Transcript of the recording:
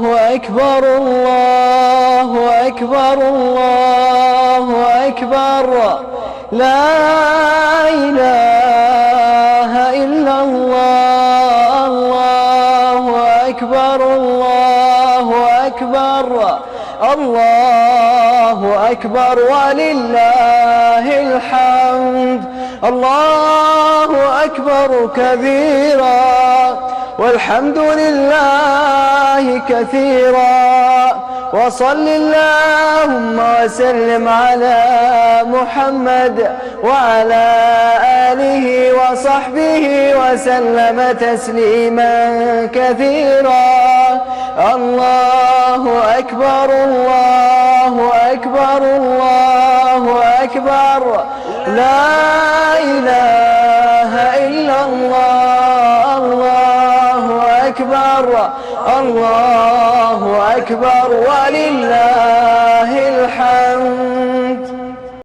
أكبر الله أكبر الله أكبر لا إله إلا الله الله أكبر الله أكبر الله أكبر ولله الحمد الله أكبر كبيرا والحمد لله كثيرا وصل اللهم وسلم على محمد وعلى آله وصحبه وسلم تسليما كثيرا الله أكبر الله أكبر الله أكبر لا إله إلا الله الله أكبر الله أكبر ولله